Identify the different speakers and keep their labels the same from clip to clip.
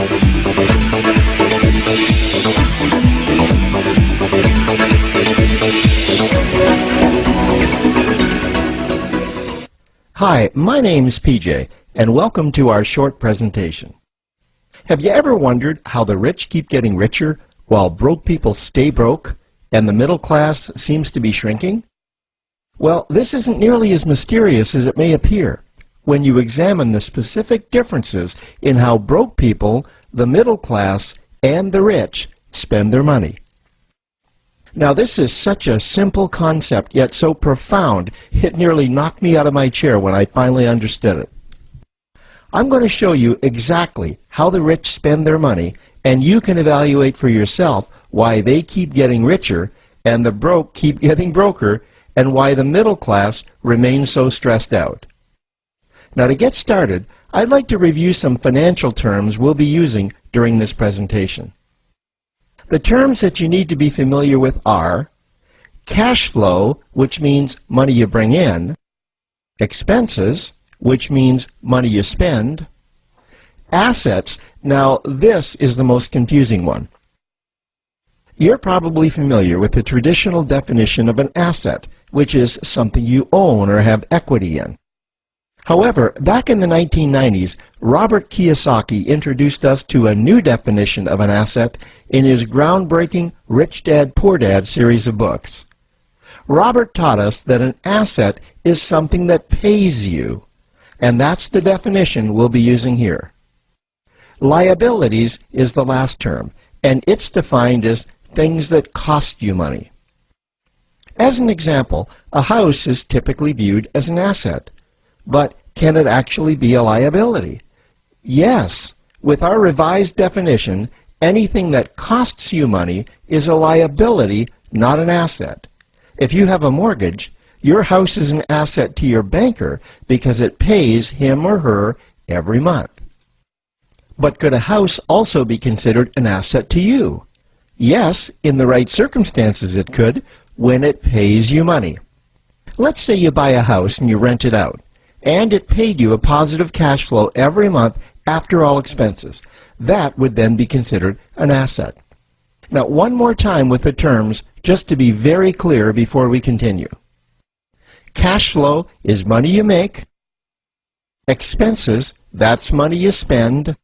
Speaker 1: Hi, my name's PJ, and welcome to our short presentation. Have you ever wondered how the rich keep getting richer while broke people stay broke and the middle class seems to be shrinking? Well, this isn't nearly as mysterious as it may appear when you examine the specific differences in how broke people, the middle class, and the rich spend their money. Now, this is such a simple concept, yet so profound, it nearly knocked me out of my chair when I finally understood it. I'm going to show you exactly how the rich spend their money, and you can evaluate for yourself why they keep getting richer and the broke keep getting broker, and why the middle class remains so stressed out. Now, to get started, I'd like to review some financial terms we'll be using during this presentation. The terms that you need to be familiar with are cash flow, which means money you bring in, expenses, which means money you spend, assets. Now, this is the most confusing one. You're probably familiar with the traditional definition of an asset, which is something you own or have equity in. However, back in the 1990s, Robert Kiyosaki introduced us to a new definition of an asset in his groundbreaking Rich Dad, Poor Dad series of books. Robert taught us that an asset is something that pays you, and that's the definition we'll be using here. Liabilities is the last term, and it's defined as things that cost you money. As an example, a house is typically viewed as an asset. But can it actually be a liability? Yes. With our revised definition, anything that costs you money is a liability, not an asset. If you have a mortgage, your house is an asset to your banker because it pays him or her every month. But could a house also be considered an asset to you? Yes, in the right circumstances it could, when it pays you money. Let's say you buy a house and you rent it out, and it paid you a positive cash flow every month after all expenses. That would then be considered an asset. Now, one more time with the terms, just to be very clear before we continue. Cash flow is money you make. Expenses, that's money you spend.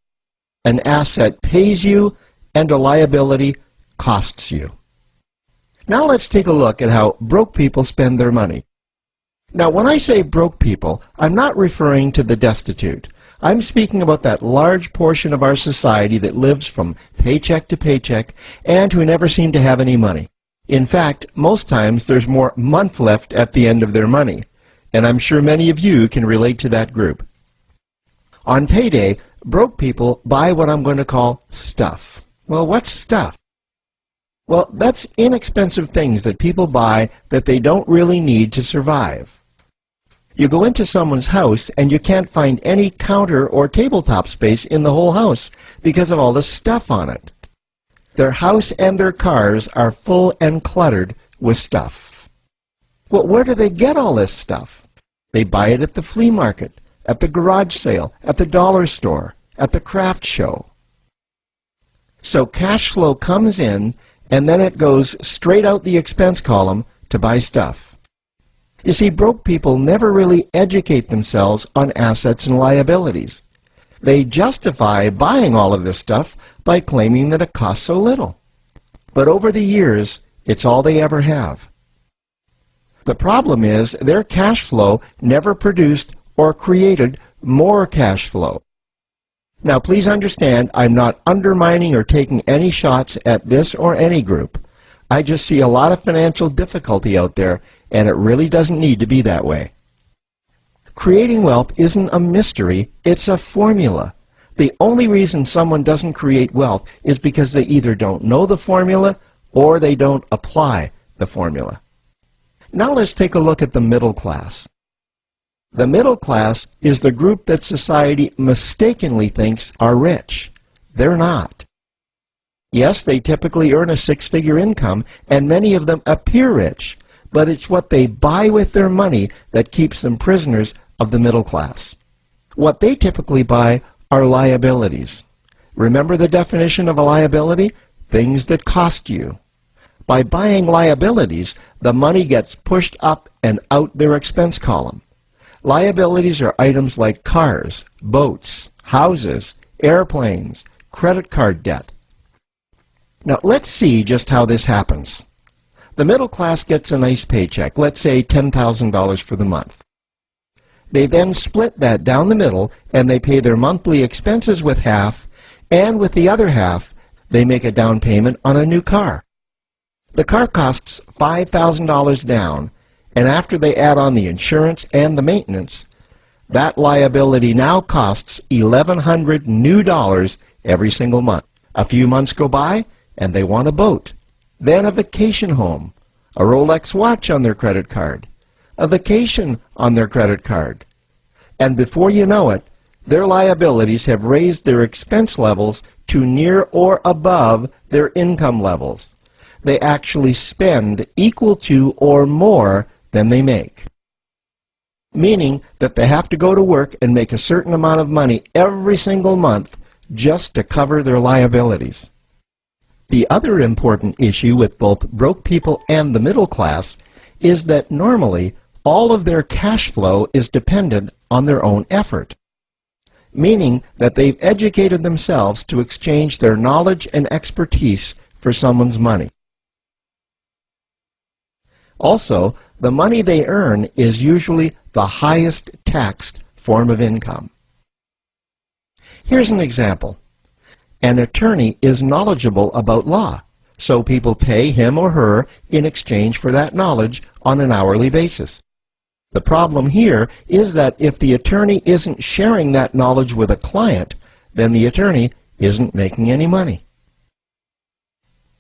Speaker 1: An asset pays you, and a liability costs you. Now let's take a look at how broke people spend their money. Now, when I say broke people, I'm not referring to the destitute. I'm speaking about that large portion of our society that lives from paycheck to paycheck and who never seem to have any money. In fact, most times there's more month left at the end of their money, and I'm sure many of you can relate to that group. On payday, broke people buy what I'm going to call stuff. Well, what's stuff? Well, that's inexpensive things that people buy that they don't really need to survive. You go into someone's house and you can't find any counter or tabletop space in the whole house because of all the stuff on it. Their house and their cars are full and cluttered with stuff. Well, where do they get all this stuff? They buy it at the flea market, at the garage sale, at the dollar store, at the craft show. So cash flow comes in, and then it goes straight out the expense column to buy stuff. You see, broke people never really educate themselves on assets and liabilities. They justify buying all of this stuff by claiming that it costs so little. But over the years, it's all they ever have. The problem is their cash flow never produced or created more cash flow. Now, please understand, I'm not undermining or taking any shots at this or any group. I just see a lot of financial difficulty out there, and it really doesn't need to be that way. Creating wealth isn't a mystery, it's a formula. The only reason someone doesn't create wealth is because they either don't know the formula or they don't apply the formula. Now let's take a look at the middle class. The middle class is the group that society mistakenly thinks are rich. They're not. Yes, they typically earn a six-figure income, and many of them appear rich, but it's what they buy with their money that keeps them prisoners of the middle class. What they typically buy are liabilities. Remember the definition of a liability? Things that cost you. By buying liabilities, the money gets pushed up and out their expense column. Liabilities are items like cars, boats, houses, airplanes, credit card debt. Now let's see just how this happens. The middle class gets a nice paycheck, let's say $10,000 for the month. They then split that down the middle and they pay their monthly expenses with half, and with the other half, they make a down payment on a new car. The car costs $5,000 down, and after they add on the insurance and the maintenance, that liability now costs $1,100 new dollars every single month. A few months go by, and they want a boat, then a vacation home, a Rolex watch on their credit card, a vacation on their credit card. And before you know it, their liabilities have raised their expense levels to near or above their income levels. They actually spend equal to or more than they make. Meaning that they have to go to work and make a certain amount of money every single month just to cover their liabilities. The other important issue with both broke people and the middle class is that normally all of their cash flow is dependent on their own effort, meaning that they've educated themselves to exchange their knowledge and expertise for someone's money. Also, the money they earn is usually the highest taxed form of income. Here's an example. An attorney is knowledgeable about law, so people pay him or her in exchange for that knowledge on an hourly basis. The problem here is that if the attorney isn't sharing that knowledge with a client, then the attorney isn't making any money.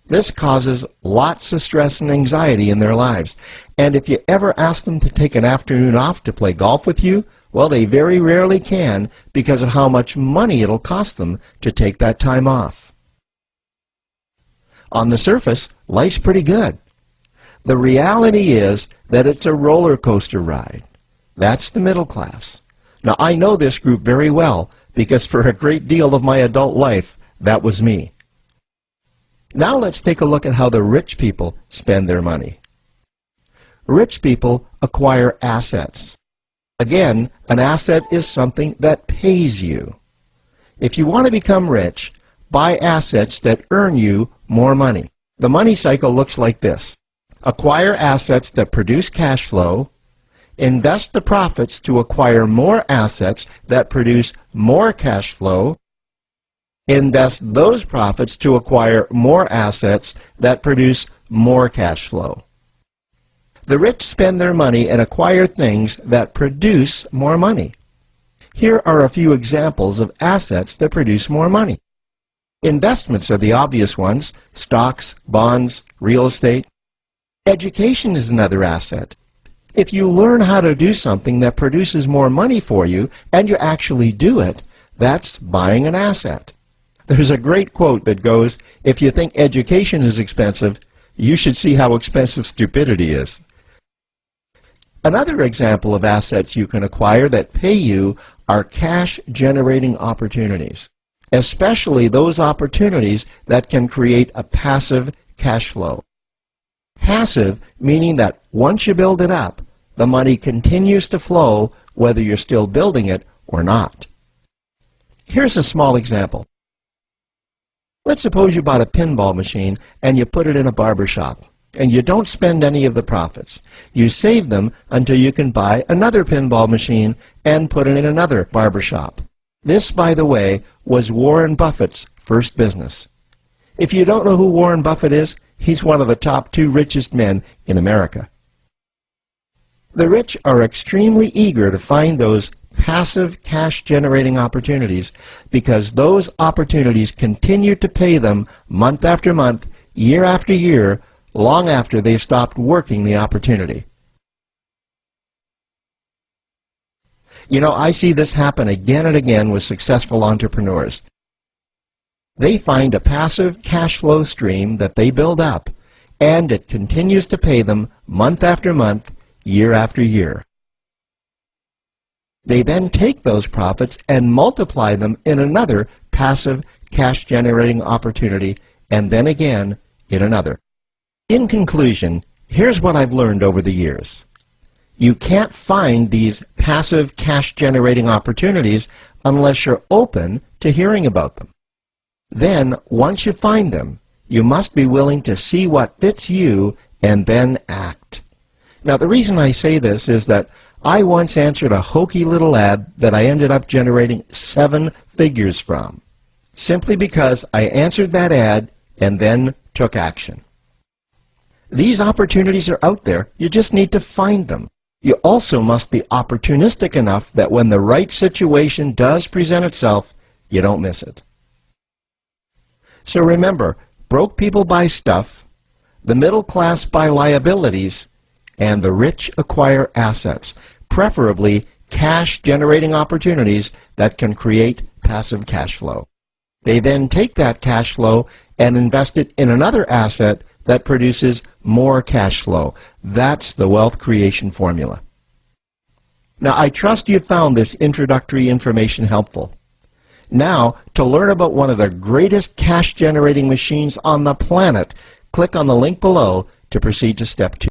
Speaker 1: This causes lots of stress and anxiety in their lives. And if you ever ask them to take an afternoon off to play golf with you, well, they very rarely can because of how much money it'll cost them to take that time off. On the surface, life's pretty good. The reality is that it's a roller coaster ride. That's the middle class. Now, I know this group very well because for a great deal of my adult life, that was me. Now let's take a look at how the rich people spend their money. Rich people acquire assets. Again, an asset is something that pays you. If you want to become rich, buy assets that earn you more money. The money cycle looks like this. Acquire assets that produce cash flow, invest the profits to acquire more assets that produce more cash flow, invest those profits to acquire more assets that produce more cash flow. The rich spend their money and acquire things that produce more money. Here are a few examples of assets that produce more money. Investments are the obvious ones: stocks, bonds, real estate. Education is another asset. If you learn how to do something that produces more money for you and you actually do it, that's buying an asset. There's a great quote that goes, "If you think education is expensive, you should see how expensive stupidity is." Another example of assets you can acquire that pay you are cash-generating opportunities, especially those opportunities that can create a passive cash flow. Passive meaning that once you build it up, the money continues to flow whether you're still building it or not. Here's a small example. Let's suppose you bought a pinball machine and you put it in a barber shop, and you don't spend any of the profits. You save them until you can buy another pinball machine and put it in another barber shop. This, by the way, was Warren Buffett's first business. If you don't know who Warren Buffett is, he's one of the top 2 richest men in America. The rich are extremely eager to find those passive cash-generating opportunities because those opportunities continue to pay them month after month, year after year, long after they've stopped working the opportunity. You know, I see this happen again and again with successful entrepreneurs. They find a passive cash flow stream that they build up, and it continues to pay them month after month, year after year. They then take those profits and multiply them in another passive cash-generating opportunity and then again in another. In conclusion, here's what I've learned over the years. You can't find these passive cash-generating opportunities unless you're open to hearing about them. Then, once you find them, you must be willing to see what fits you and then act. Now, the reason I say this is that I once answered a hokey little ad that I ended up generating 7 figures from, simply because I answered that ad and then took action. These opportunities are out there. You just need to find them. You also must be opportunistic enough that when the right situation does present itself, you don't miss it. So remember, broke people buy stuff, the middle class buy liabilities, and the rich acquire assets, preferably cash-generating opportunities that can create passive cash flow. They then take that cash flow and invest it in another asset that produces more cash flow. That's the wealth creation formula. Now, I trust you found this introductory information helpful. Now, to learn about one of the greatest cash-generating machines on the planet, click on the link below to proceed to step 2.